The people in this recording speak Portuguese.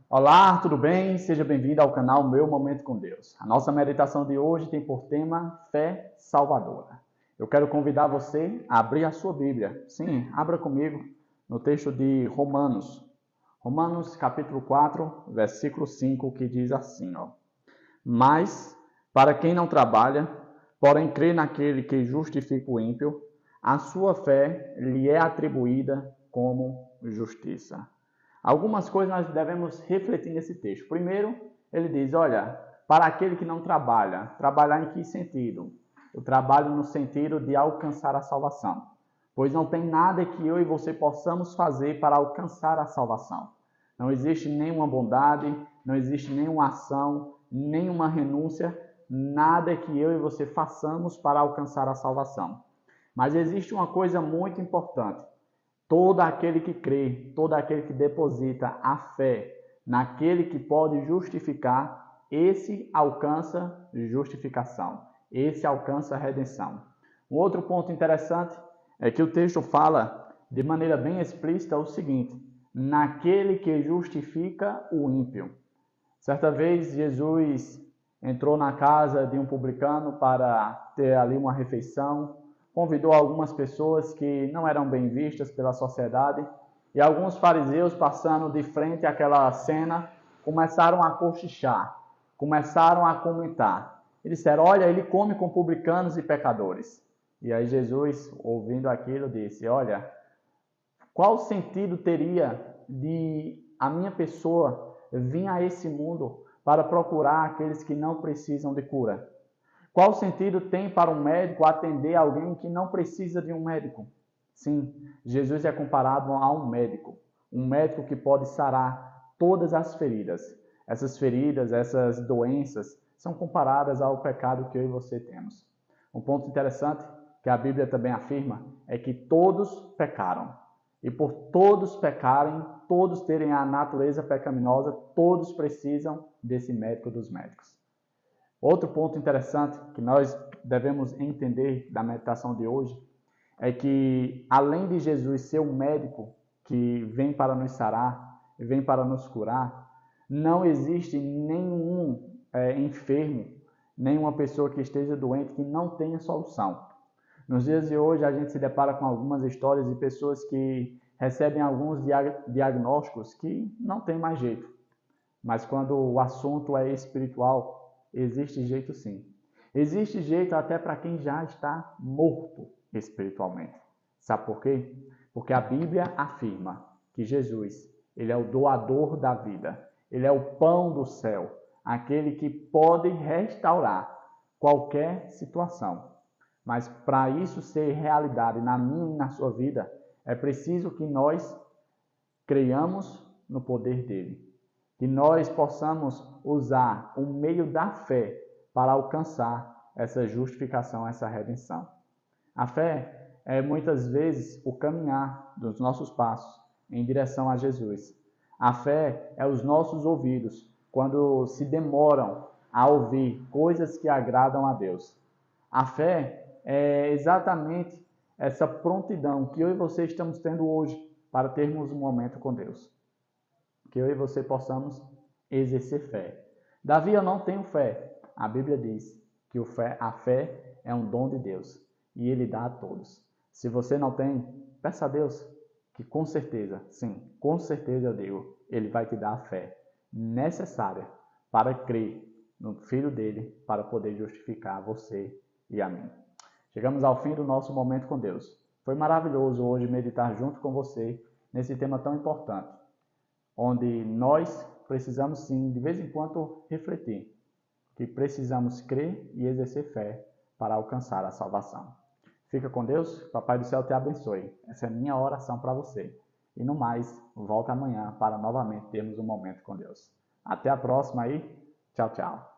Olá, tudo bem? Seja bem-vindo ao canal Meu Momento com Deus. A nossa meditação de hoje tem por tema Fé Salvadora. Eu quero convidar você a abrir a sua Bíblia. Sim, abra comigo no texto de Romanos. Romanos capítulo 4, versículo 5, que diz assim, ó. Mas, para quem não trabalha, porém crê naquele que justifica o ímpio, a sua fé lhe é atribuída como justiça. Algumas coisas nós devemos refletir nesse texto. Primeiro, ele diz, olha, para aquele que não trabalha, trabalhar em que sentido? O trabalho no sentido de alcançar a salvação. Pois não tem nada que eu e você possamos fazer para alcançar a salvação. Não existe nenhuma bondade, não existe nenhuma ação, nenhuma renúncia, nada que eu e você façamos para alcançar a salvação. Mas existe uma coisa muito importante. Todo aquele que crê, todo aquele que deposita a fé naquele que pode justificar, esse alcança justificação, esse alcança redenção. Um outro ponto interessante é que o texto fala de maneira bem explícita o seguinte: naquele que justifica o ímpio. Certa vez Jesus entrou na casa de um publicano para ter ali uma refeição, convidou algumas pessoas que não eram bem vistas pela sociedade, e alguns fariseus, passando de frente àquela cena, começaram a cochichar, começaram a comentar. E disseram, olha, ele come com publicanos e pecadores. E aí Jesus, ouvindo aquilo, disse, olha, qual sentido teria de a minha pessoa vir a esse mundo para procurar aqueles que não precisam de cura? Qual sentido tem para um médico atender alguém que não precisa de um médico? Sim, Jesus é comparado a um médico que pode sarar todas as feridas. Essas feridas, essas doenças, são comparadas ao pecado que eu e você temos. Um ponto interessante que a Bíblia também afirma é que todos pecaram. E por todos pecarem, todos terem a natureza pecaminosa, todos precisam desse médico dos médicos. Outro ponto interessante que nós devemos entender da meditação de hoje é que, além de Jesus ser um médico que vem para nos sarar, vem para nos curar, não existe nenhum enfermo, nenhuma pessoa que esteja doente que não tenha solução. Nos dias de hoje, a gente se depara com algumas histórias de pessoas que recebem alguns diagnósticos que não tem mais jeito. Mas quando o assunto é espiritual, existe jeito sim. Existe jeito até para quem já está morto espiritualmente. Sabe por quê? Porque a Bíblia afirma que Jesus, ele é o doador da vida. Ele é o pão do céu, aquele que pode restaurar qualquer situação. Mas para isso ser realidade na minha e na sua vida, é preciso que nós creiamos no poder dele. Que nós possamos usar o meio da fé para alcançar essa justificação, essa redenção. A fé é muitas vezes o caminhar dos nossos passos em direção a Jesus. A fé é os nossos ouvidos quando se demoram a ouvir coisas que agradam a Deus. A fé é exatamente essa prontidão que eu e você estamos tendo hoje para termos um momento com Deus. Que eu e você possamos exercer fé. Davi, eu não tenho fé. A Bíblia diz que a fé é um dom de Deus e Ele dá a todos. Se você não tem, peça a Deus que com certeza, sim, com certeza eu digo, Ele vai te dar a fé necessária para crer no Filho dele, para poder justificar você e a mim. Chegamos ao fim do nosso momento com Deus. Foi maravilhoso hoje meditar junto com você nesse tema tão importante, onde nós precisamos sim, de vez em quando, refletir que precisamos crer e exercer fé para alcançar a salvação. Fica com Deus, Papai do Céu te abençoe. Essa é a minha oração para você. E no mais, volta amanhã para novamente termos um momento com Deus. Até a próxima aí. Tchau, tchau.